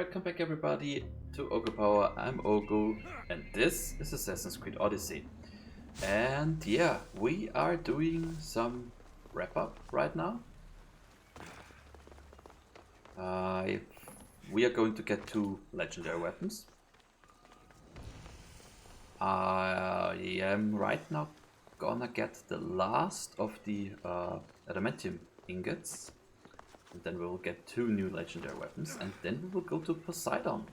welcome back everybody to Oghupower. I'm Oghu and this is Assassin's Creed Odyssey. And yeah, we are doing some wrap up right now. We are going to get 2 legendary weapons. I am right now gonna get the last of the adamantium ingots. And then we will get 2 new legendary weapons, and then we will go to Poseidon.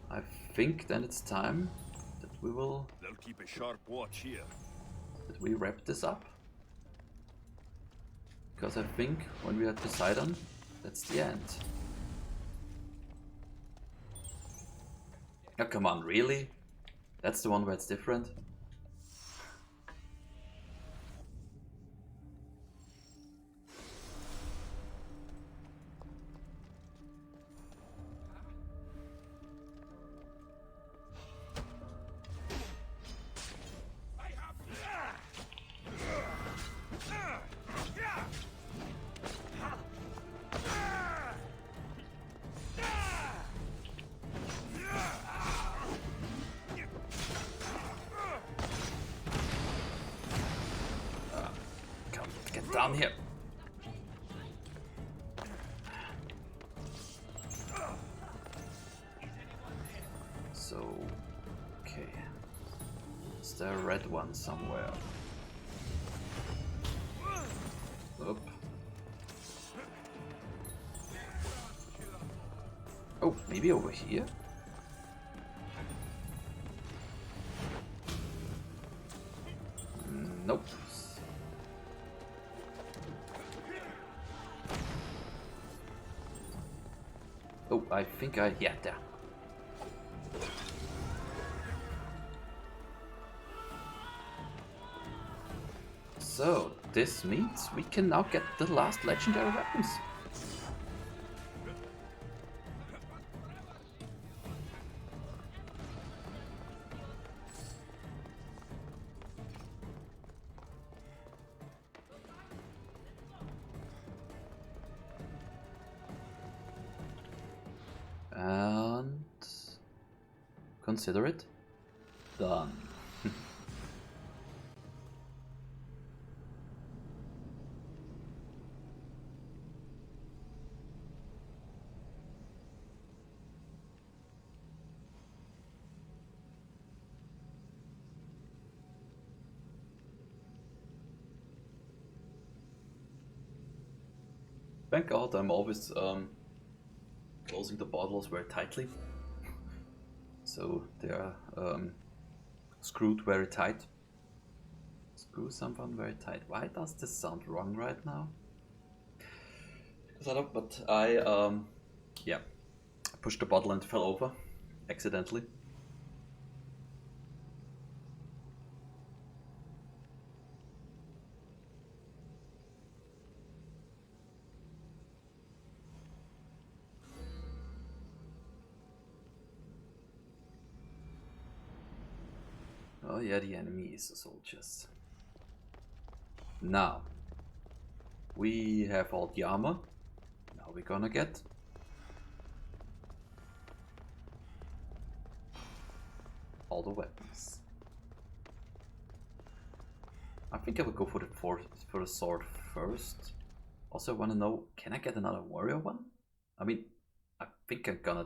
I think then it's time that we will... They'll keep a sharp watch here. That we wrap this up. Because I think when we are at Poseidon, that's the end. Oh, come on, really? That's the one where it's different? Down here. So, okay. Is there a red one somewhere? Up. Oh, maybe over here? Nope. Oh, I think yeah, there. So, this means we can now get the last legendary weapons. And consider it done. Thank God I'm always closing the bottles very tightly, so they are screwed very tight. Screw someone very tight. Why does this sound wrong right now? Because I don't, but I yeah, pushed the bottle and fell over accidentally. Oh yeah, the enemy is the soldiers. Now, we have all the armor. Now we're gonna get all the weapons. I think I will go for the sword first. Also, I want to know, can I get another warrior one? I mean, I think I'm gonna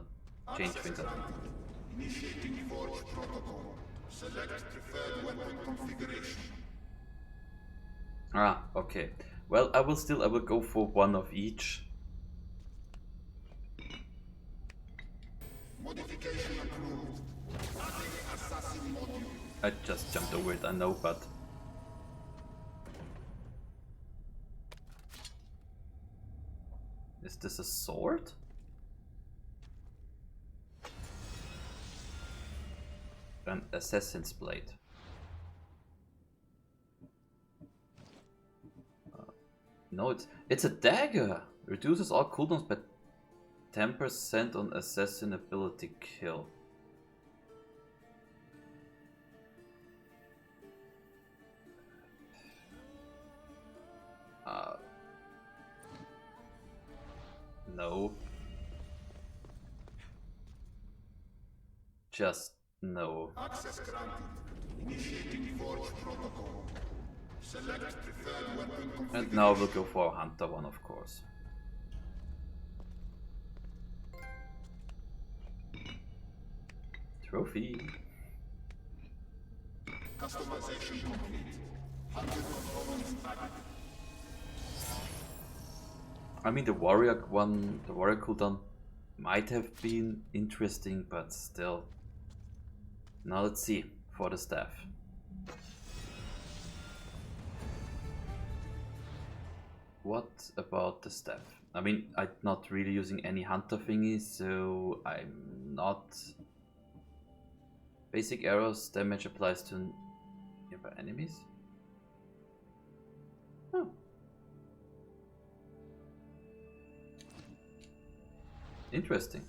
change things up. Initiating forge protocol. Select preferred weapon configuration. Ah, okay. Well, I will go for one of each. Modification approved. Adding assassin module. I just jumped over it, I know, but is this a sword? An assassin's blade. No, it's a dagger. Reduces all cooldowns by 10% on assassin ability kill. No. just no. Access granted. Initiating Forge Protocol. Select preferred weapon configuration. And now we'll go for a hunter one, of course. Trophy. Customization complete. Hunter components added. I mean, the warrior one, the warrior cooldown might have been interesting, but still. Now let's see for the staff. What about the staff? I mean, I'm not really using any hunter thingies, so I'm not. Basic arrows damage applies to nearby enemies. Oh. Interesting.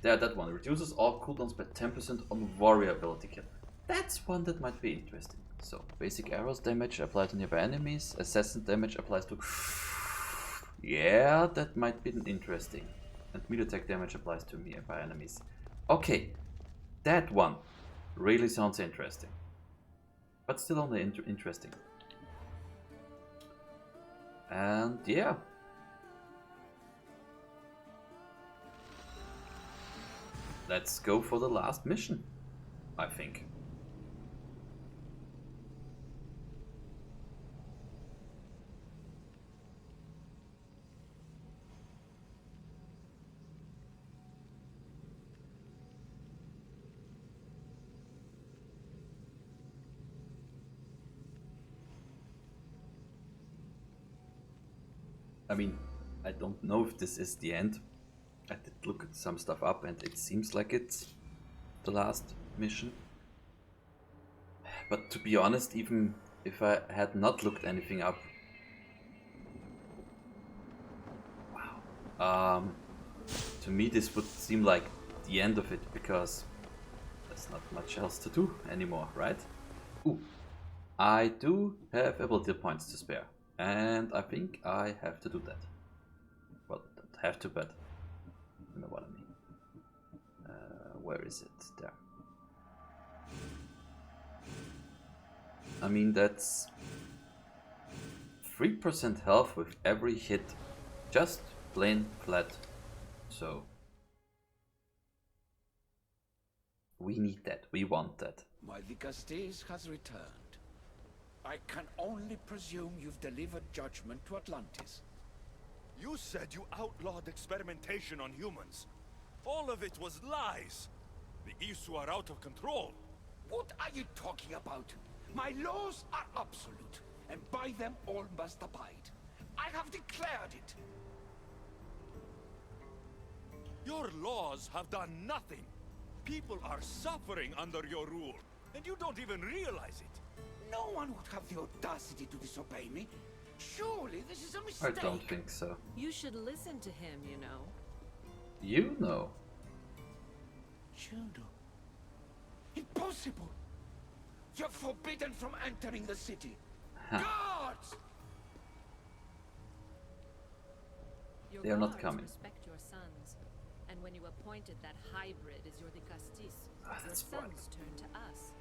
There, that one reduces all cooldowns by 10% on warrior ability kill. That's one that might be interesting. So, basic arrows damage apply to nearby enemies. Assassin damage applies to. Yeah, that might be interesting. And melee attack damage applies to nearby enemies. Okay, that one really sounds interesting. But still only interesting. And yeah. Let's go for the last mission, I think. I mean, I don't know if this is the end. I did look at some stuff up and it seems like it's the last mission. But to be honest, even if I had not looked anything up... Wow. To me this would seem like the end of it, because there's not much else to do anymore, right? Ooh. I do have ability points to spare. And I think I have to do that. Well, don't have to, but you know what I mean. Where is it? There. I mean, that's 3% health with every hit. Just plain flat. So we need that. We want that. My Vicastes has returned. I can only presume you've delivered judgment to Atlantis. You said you outlawed experimentation on humans. All of it was lies. The Isu are out of control. What are you talking about? My laws are absolute, and by them all must abide. I have declared it. Your laws have done nothing. People are suffering under your rule, and you don't even realize it. No one would have the audacity to disobey me. Surely this is a I mistake. don't think so. You should listen to him, you know. You know. Judo. Impossible! You're forbidden from entering the city. Guards! Your They are not guards coming. respect your sons, and when you appointed that hybrid as your Vicastis, Ah, your that's sons turned to us.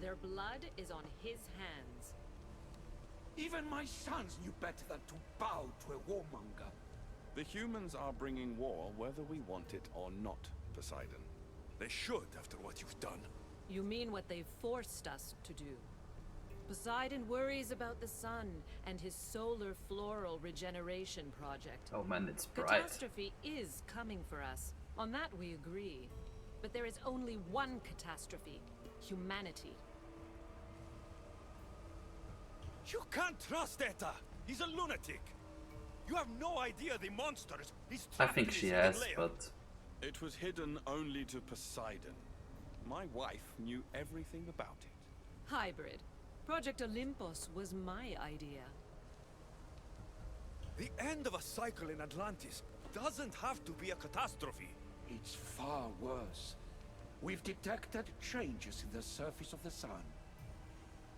Their blood is on his hands. Even my sons knew better than to bow to a warmonger. The humans are bringing war whether we want it or not, Poseidon. They should, after what you've done. You mean what they've forced us to do. Poseidon worries about the sun and his solar floral regeneration project. Oh man, it's bright. Catastrophe is coming for us. On that we agree. But there is only one catastrophe. Humanity. You can't trust Eta! He's a lunatic! You have no idea the monsters he's I trapped think in she his has, hidden lair. but It was hidden only to Poseidon. My wife knew everything about it. Hybrid. Project Olympus was my idea. The end of a cycle in Atlantis doesn't have to be a catastrophe. It's far worse. We've detected changes in the surface of the sun.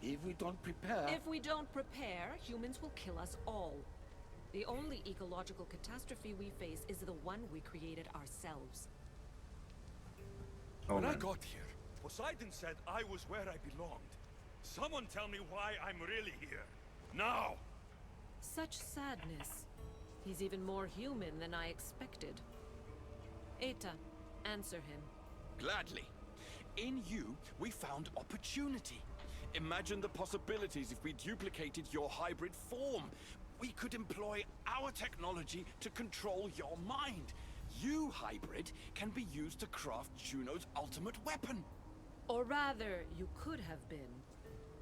If we don't prepare... If we don't prepare, humans will kill us all. The only ecological catastrophe we face is the one we created ourselves. Oh, When I man. got here, Poseidon said I was where I belonged. Someone tell me why I'm really here. Now! Such sadness. He's even more human than I expected. Eta, answer him. Gladly. In you, we found opportunity. Imagine the possibilities if we duplicated your hybrid form. We could employ our technology to control your mind. You, hybrid, can be used to craft Juno's ultimate weapon. Or rather, you could have been.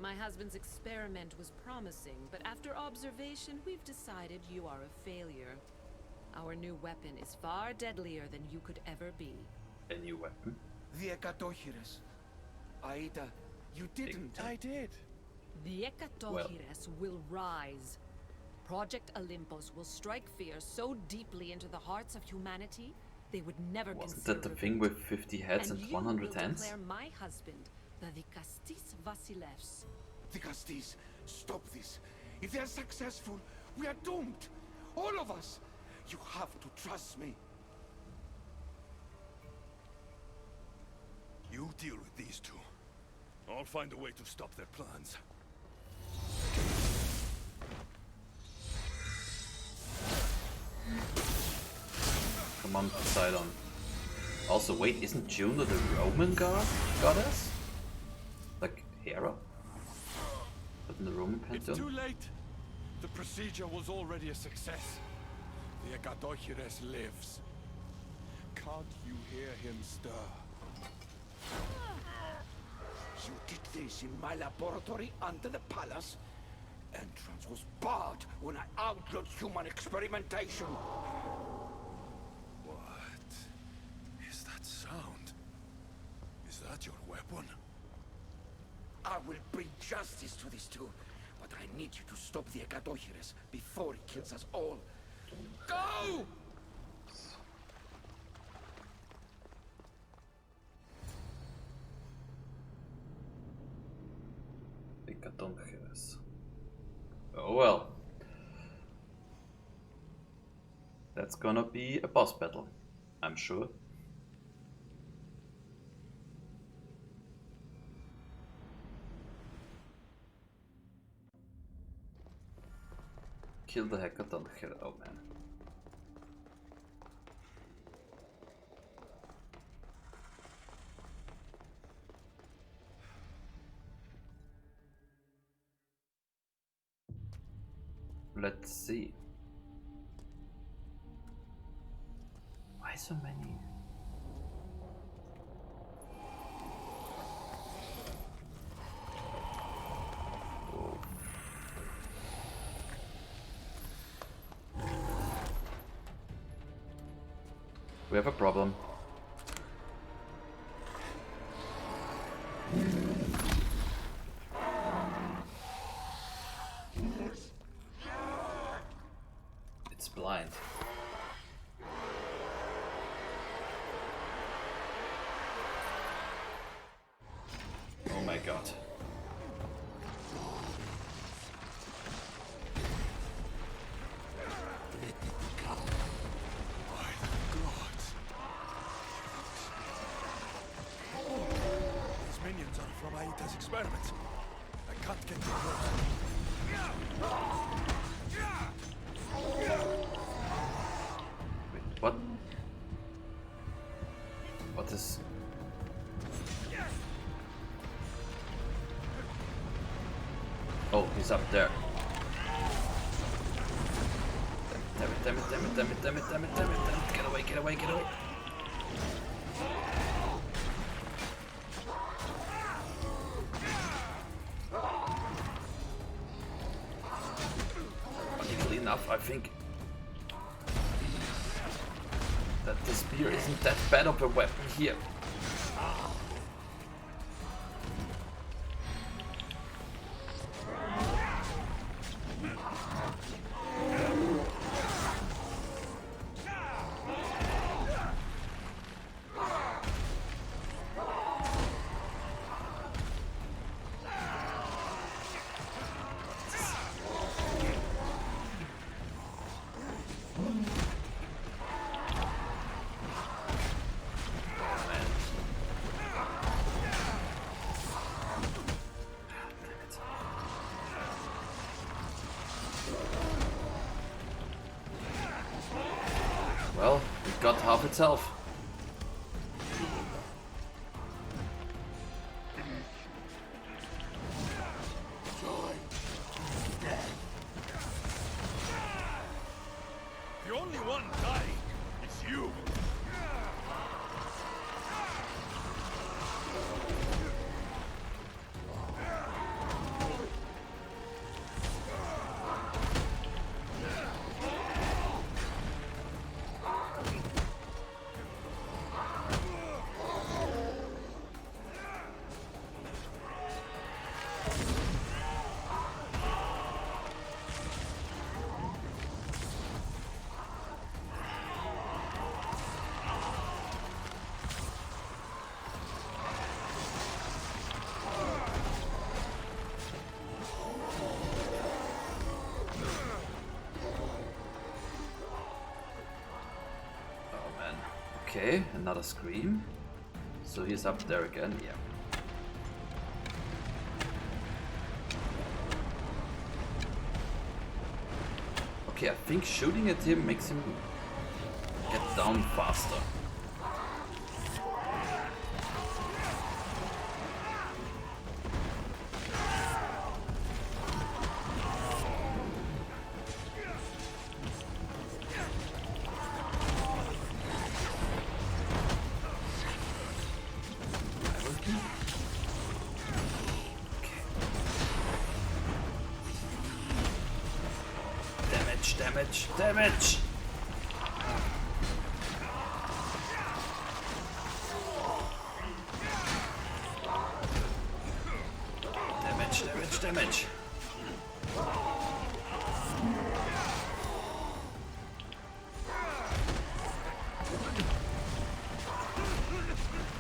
My husband's experiment was promising, but after observation, we've decided you are a failure. Our new weapon is far deadlier than you could ever be. A new weapon? The Ekatochires. Aida, you didn't. I did. The Ekatochires will rise. Project Olympus will strike fear so deeply into the hearts of humanity, they would never Wasn't consider that the thing with 50 heads and you 100 will hands? declare my husband, the Vikastis Vasilevs. Vikastis, stop this. If they're successful, we are doomed. All of us. You have to trust me. You deal with these two. I'll find a way to stop their plans. Come on, Poseidon. Also, wait, isn't Juno the Roman goddess? Like Hera? But in the Roman It's too pantheon? late. The procedure was already a success. The Ekatochires lives. Can't you hear him stir? You did this in my laboratory under the palace. Entrance was barred when I outlawed human experimentation. What is that sound? Is that your weapon? I will bring justice to these two, but I need you to stop the Ekatochires before it kills us all. Go! Ekatochires. Oh well. That's gonna be a boss battle, I'm sure. Kill the Hecatochire. Oh man. Let's see. Why so many? Oh. We have a problem. It's blind. Oh my god. These minions are from Aida's experiments. I can't get too close. Wait, what? What is... Oh, he's up there. Damn it, damn it, damn it, damn it, damn it, damn it, damn it, damn it. Get away, get away, get away. Funnily enough, I think that the spear isn't that bad of a weapon here. Well, it got half itself. The only one dying is you. Okay, another scream. So he's up there again, yeah. Okay, I think shooting at him makes him get down faster. Damage, damage! Damage, damage, damage!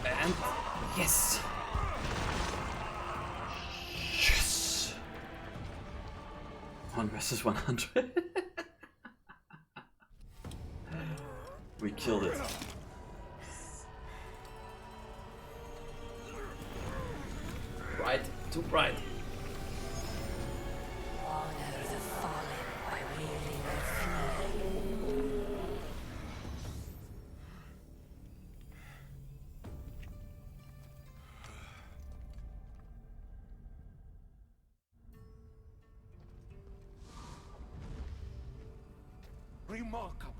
And yes! Yes! 1 versus 100. We killed it. Bright, too bright. Honor the fallen by wielding their flame. Remarkable.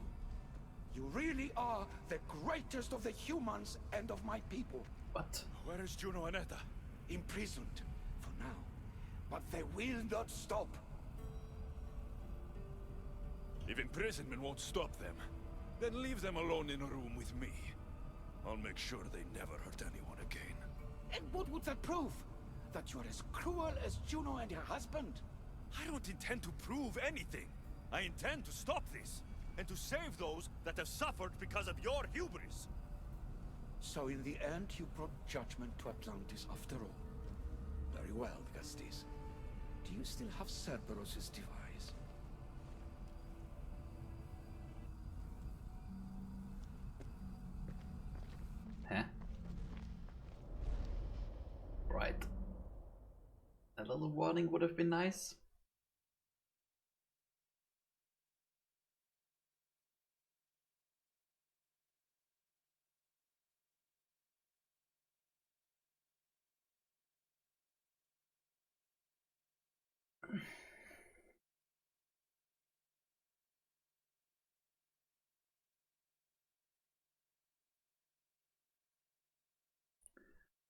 You really are the greatest of the humans and of my people. What? Where is Juno and Etta? Imprisoned, for now. But they will not stop. If imprisonment won't stop them, then leave them alone in a room with me. I'll make sure they never hurt anyone again. And what would that prove? That you're as cruel as Juno and her husband? I don't intend to prove anything. I intend to stop this, and to save those that have suffered because of your hubris. So in the end, you brought judgment to Atlantis after all. Very well, Gastis. Do you still have Cerberus' device? Huh? Right. A little warning would have been nice.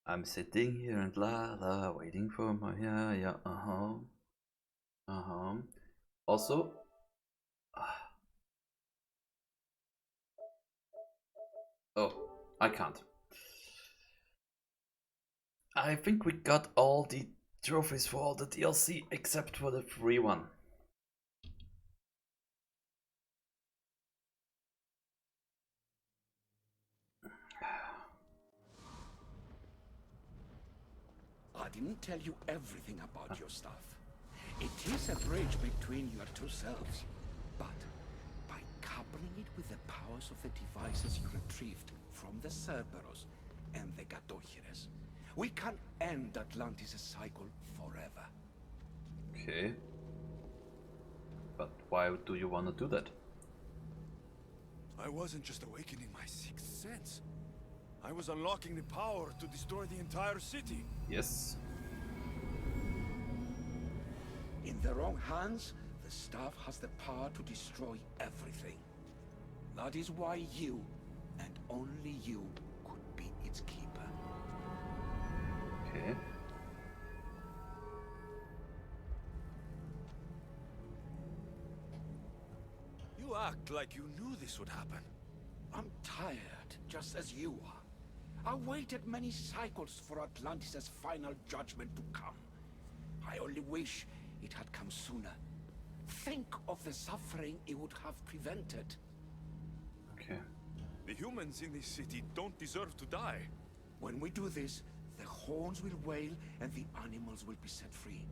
I'm sitting here and la waiting for my yeah Also, oh, I can't. I think we got all the trophies for all the DLC except for the free one. I didn't tell you everything about your stuff. It is a bridge between your two selves. But by coupling it with the powers of the devices you retrieved from the Cerberus and the Gatohires, we can end Atlantis' cycle forever. Okay. But why do you want to do that? I wasn't just awakening my sixth sense. I was unlocking the power to destroy the entire city. Yes. In the wrong hands, the staff has the power to destroy everything. That is why you, and only you, could be its keeper. Okay. You act like you knew this would happen. I'm tired, just as you are. I waited many cycles for Atlantis' final judgment to come. I only wish it had come sooner. Think of the suffering it would have prevented. Okay. The humans in this city don't deserve to die. When we do this, the horns will wail and the animals will be set free.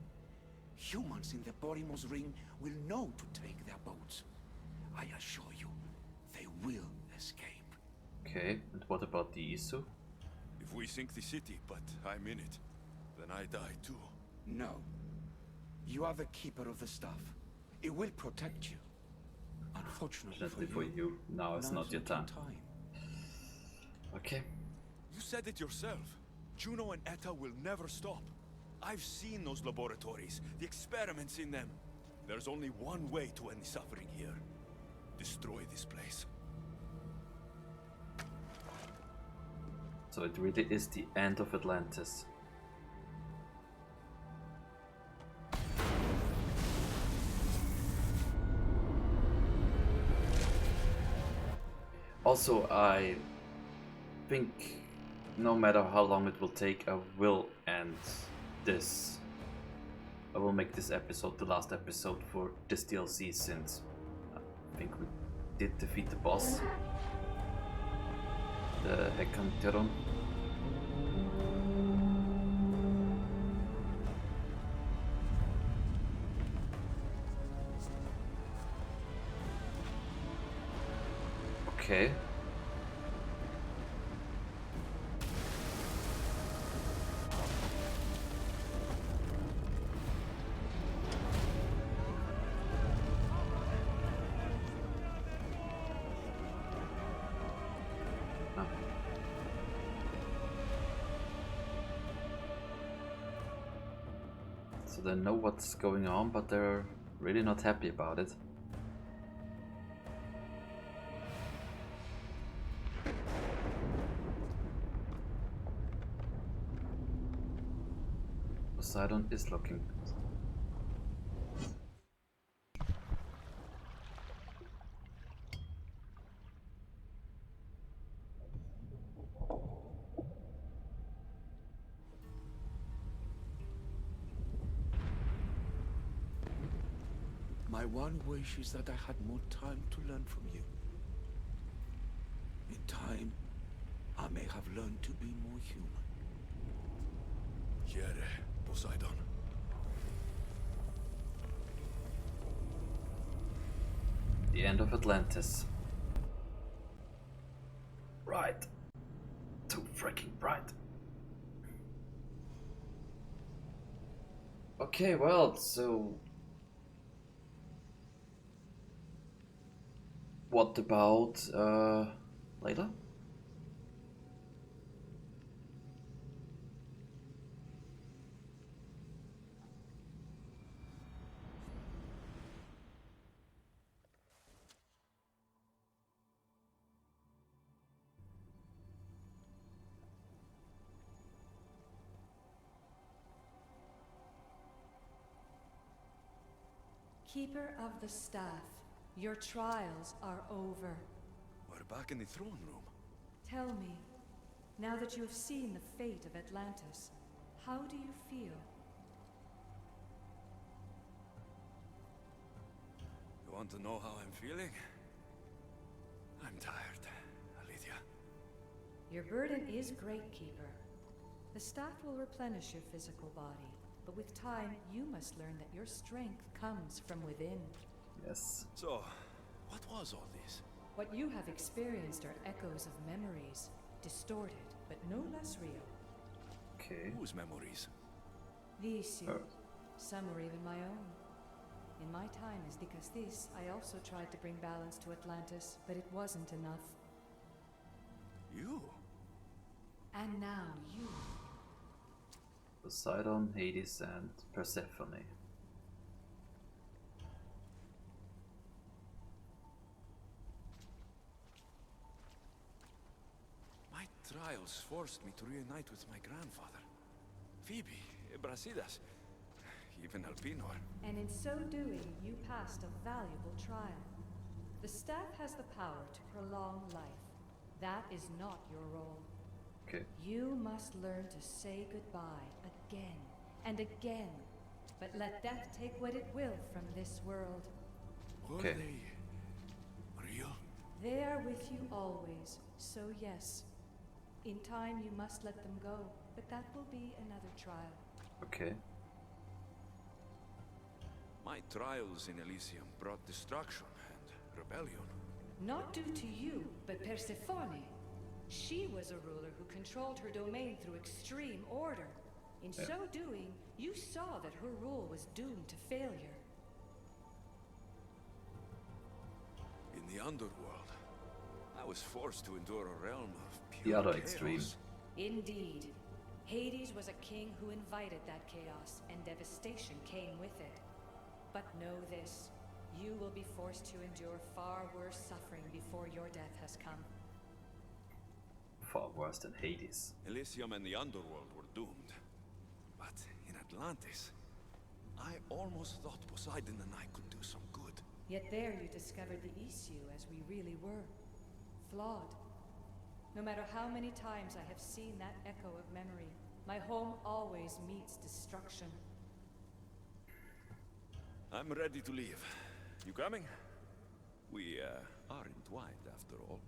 Humans in the Borimos Ring will know to take their boats. I assure you, they will escape. Okay, and what about the Isu? If we sink the city, but I'm in it, then I die too. No. You are the keeper of the staff. It will protect you. Unfortunately Fortunately for you, now is not your time. Okay. You said it yourself. Juno and Etta will never stop. I've seen those laboratories, the experiments in them. There's only one way to end the suffering here. Destroy this place. So it really is the end of Atlantis. Also, I think no matter how long it will take, I will end this. I will make this episode the last episode for this DLC, since I think we did defeat the boss, the Hecanteron. Okay. Ah. So they know what's going on, but they're really not happy about it. Poseidon is looking. My one wish is that I had more time to learn from you. In time, I may have learned to be more human. Here, Poseidon. The end of Atlantis. Right. Too freaking bright. Okay, well, so what about later? Keeper of the Staff, your trials are over. We're back in the throne room. Tell me, now that you have seen the fate of Atlantis, how do you feel? You want to know how I'm feeling? I'm tired, Alethea. Your burden is great, Keeper. The staff will replenish your physical body, but with time, you must learn that your strength comes from within. Yes. So, what was all this? What you have experienced are echoes of memories, distorted, but no less real. Okay. Whose memories? These, some were even my own. in my time as Dicastis, I also tried to bring balance to Atlantis, but it wasn't enough. You? And now you. Poseidon, Hades, and Persephone. My trials forced me to reunite with my grandfather. Phoebe, Brasidas, even Alpinor. And in so doing, you passed a valuable trial. The staff has the power to prolong life. That is not your role. Okay. You must learn to say goodbye again and again, but let death take what it will from this world. Were Okay. they real? They are with you always, so yes. In time you must let them go, but that will be another trial. Okay. My trials in Elysium brought destruction and rebellion. Not due to you, but Persephone. She was a ruler who controlled her domain through extreme order. In so doing, you saw that her rule was doomed to failure. In the underworld, I was forced to endure a realm of The pure other chaos. extreme. Indeed. Hades was a king who invited that chaos, and devastation came with it. But know this, you will be forced to endure far worse suffering before your death has come. Far worse than Hades. Elysium and the underworld were doomed. But in Atlantis, I almost thought Poseidon and I could do some good. Yet there you discovered the issue as we really were. Flawed. No matter how many times I have seen that echo of memory, my home always meets destruction. I'm ready to leave. You coming? We are entwined after all.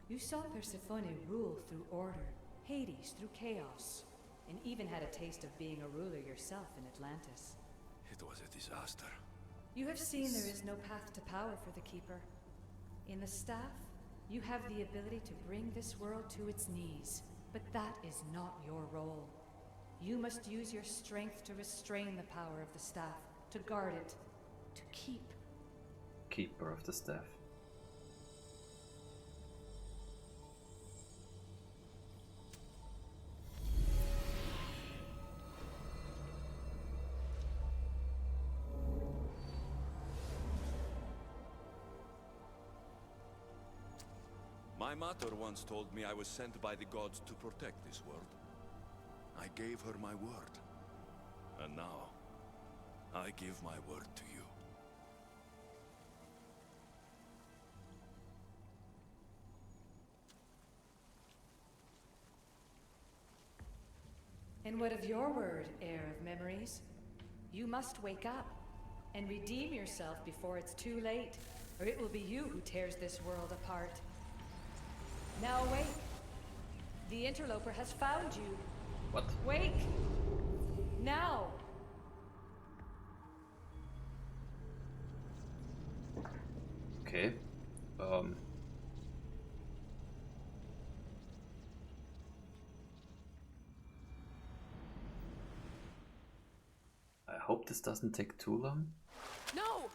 You saw Persephone rule through order, Hades through chaos, and even had a taste of being a ruler yourself in Atlantis. It was a disaster. You have seen there is no path to power for the Keeper. In the staff, you have the ability to bring this world to its knees, but that is not your role. You must use your strength to restrain the power of the staff, to guard it, to keep. Keeper of the staff. My mother once told me I was sent by the gods to protect this world. I gave her my word. And now, I give my word to you. And what of your word, heir of memories? You must wake up and redeem yourself before it's too late, or it will be you who tears this world apart. Now wake! The interloper has found you. What? Wake! Now! Okay. I hope this doesn't take too long. No!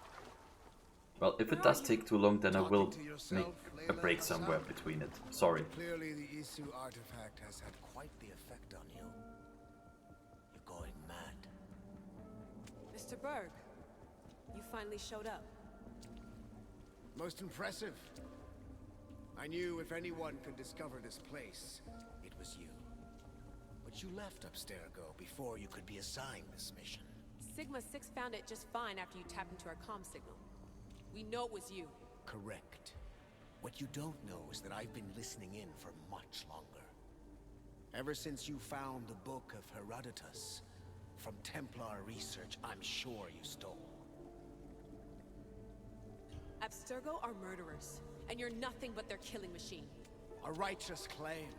Well, if it does take too long, then I will make a break somewhere between it. Sorry. Clearly, the Isu artifact has had quite the effect on you. You're going mad. Mr. Berg, you finally showed up. Most impressive. I knew if anyone could discover this place, it was you. But you left Abstergo before you could be assigned this mission. Sigma 6 found it just fine after you tapped into our comm signal. We know it was you. Correct. What you don't know is that I've been listening in for much longer. Ever since you found the Book of Herodotus, from Templar research I'm sure you stole. Abstergo are murderers, and you're nothing but their killing machine. A righteous claim.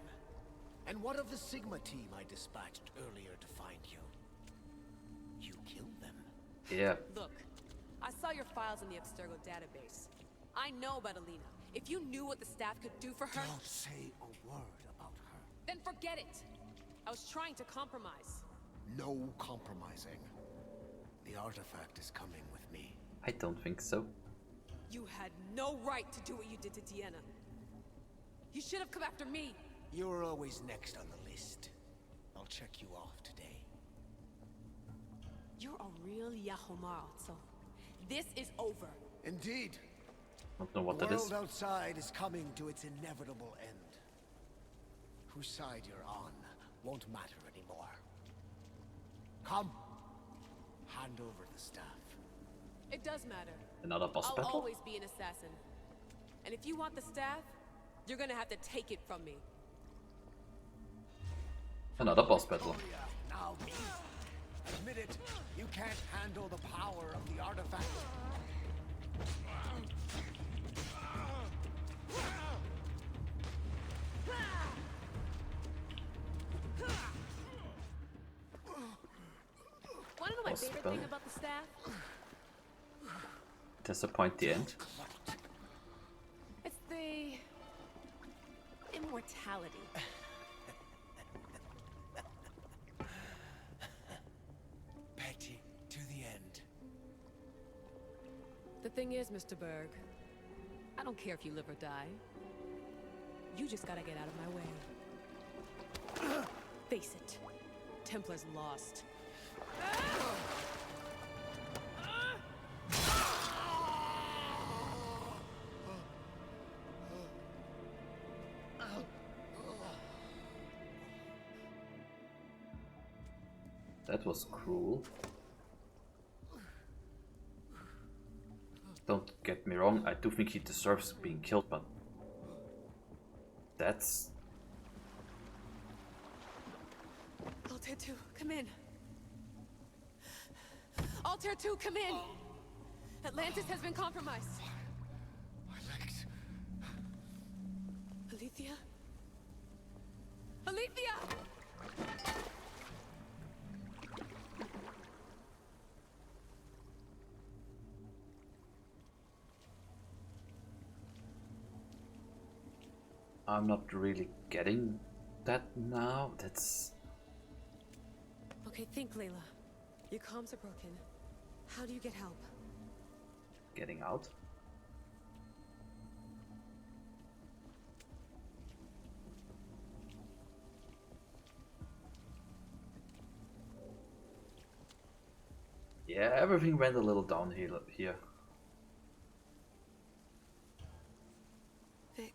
And what of the Sigma team I dispatched earlier to find you? You killed them. Yeah. Look, I saw your files in the Abstergo database. I know about Alina. If you knew what the staff could do for her... Don't say a word about her. Then forget it! I was trying to compromise. No compromising. The artifact is coming with me. I don't think so. You had no right to do what you did to Deanna. You should have come after me. You're always next on the list. I'll check you off today. You're a real Yahomar, so this is over. Indeed. Don't know what The that is. world outside is coming to its inevitable end. Whose side you're on won't matter anymore. Come. Hand over the staff. It does matter. Another boss I'll battle? always be an assassin. And if you want the staff, you're gonna have to take it from me. Another boss battle. Now, me. Admit it. You can't handle the power of the artifact. Wanna know my Boss favorite battle. thing about the staff? Disappoint the end. It's the immortality. Petty to the end. The thing is, Mr. Berg, I don't care if you live or die. You just gotta get out of my way. Face it, Templar's lost. That was cruel. Don't get me wrong, I do think he deserves being killed, but that's... Altair 2, come in. Altair 2, come in. Atlantis has been compromised. My legs. Alethea? Alethea! I'm not really getting that now. That's... Okay, think, Layla. Your comms are broken. How do you get help? getting out. Yeah, everything went a little downhill here. Vic,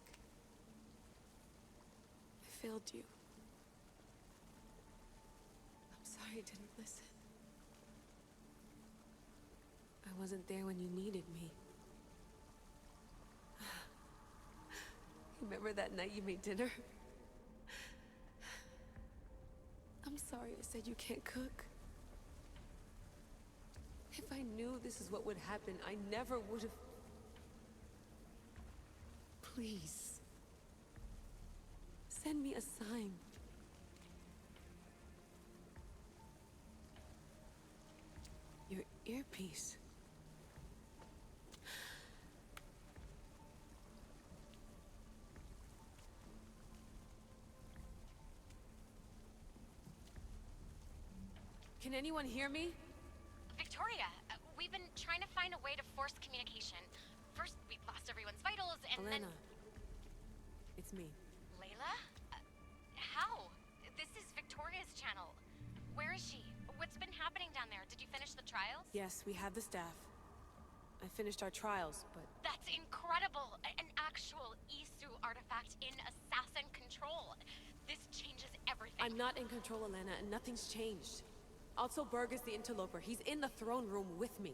I failed you. I'm sorry I didn't listen. I wasn't there when you needed me. Remember that night you made dinner? I'm sorry I said you can't cook. If I knew this is what would happen, I never would have... Please. Send me a sign. Your earpiece. Can anyone hear me? Victoria, we've been trying to find a way to force communication. First, we lost everyone's vitals, and Elena. then... It's me. Layla? How? This is Victoria's channel. Where is she? What's been happening down there? Did you finish the trials? Yes, we have the staff. I finished our trials, but... That's incredible! An actual Isu artifact in assassin control. This changes everything. I'm not in control, Elena, and nothing's changed. Also, Berg is the interloper. He's in the throne room with me.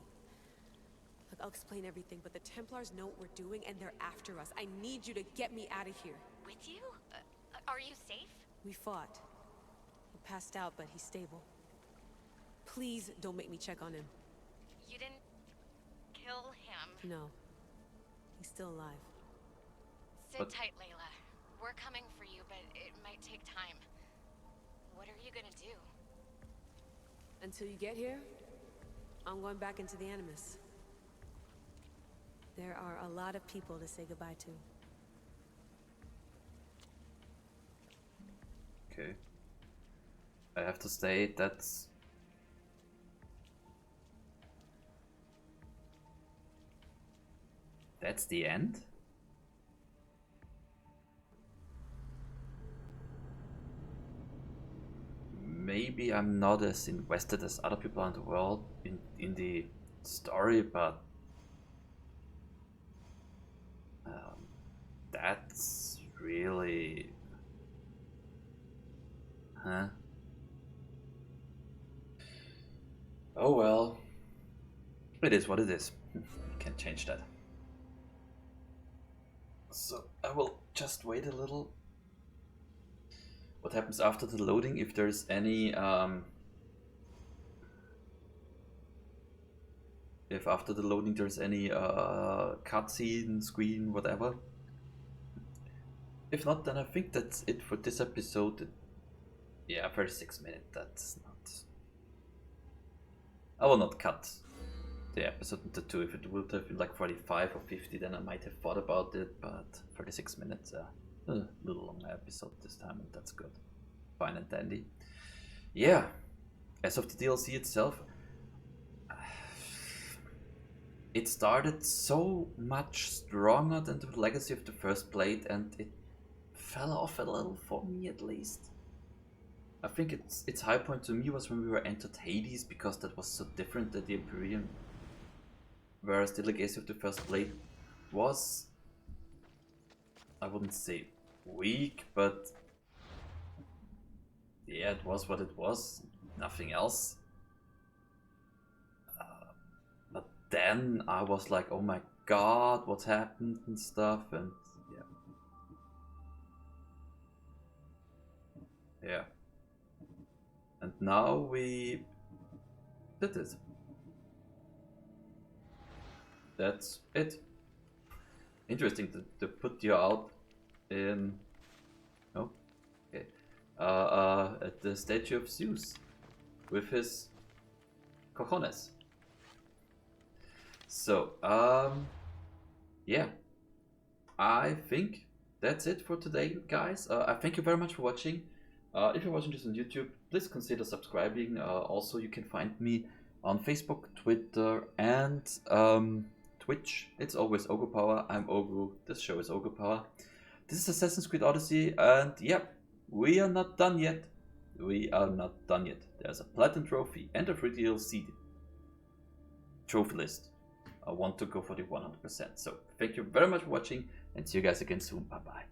Look, I'll explain everything, but the Templars know what we're doing, and they're after us. I need you to get me out of here. With you? Are you safe? We fought. He passed out, but he's stable. Please don't make me check on him. You didn't... kill him? No. He's still alive. Sit tight, Layla. We're coming for you, but it might take time. What are you gonna do? Until you get here, I'm going back into the Animus. There are a lot of people to say goodbye to. Okay. I have to say that's That's the end? Maybe I'm not as invested as other people in the world in the story, but that's really... Huh? Oh well. It is what it is. Can't change that. So I will just wait a little. What happens after the loading, if there's any if after the loading there's any cutscene, screen, whatever. If not, then I think that's it for this episode. Yeah, 36 minutes, that's not... I will not cut the episode into two. If it would have been like 45 or 50, then I might have thought about it, but 36 minutes, a little longer episode this time, and that's good. Fine and dandy. Yeah, as of the DLC itself, it started so much stronger than the legacy of the first blade, and it fell off a little for me at least. I think its high point to me was when we were entered Hades, because that was so different than the Empyrean. Whereas the legacy of the first blade was, I wouldn't say weak, but yeah, it was what it was, nothing else. But then I was like, oh my god, what happened and stuff, and yeah. And now we did it. That's it. Interesting to put you out in... Oh, okay. At the statue of Zeus with his cojones. So, yeah. I think that's it for today, guys. I thank you very much for watching. If you're watching this on YouTube, please consider subscribing. Also, you can find me on Facebook, Twitter, and Twitch. It's always Oghupower. I'm Oghu. This show is Oghupower. This is Assassin's Creed Odyssey, and yep, we are not done yet. We are not done yet. There's a Platinum Trophy and a free DLC trophy list. I want to go for the 100%. So, thank you very much for watching, and see you guys again soon. Bye-bye.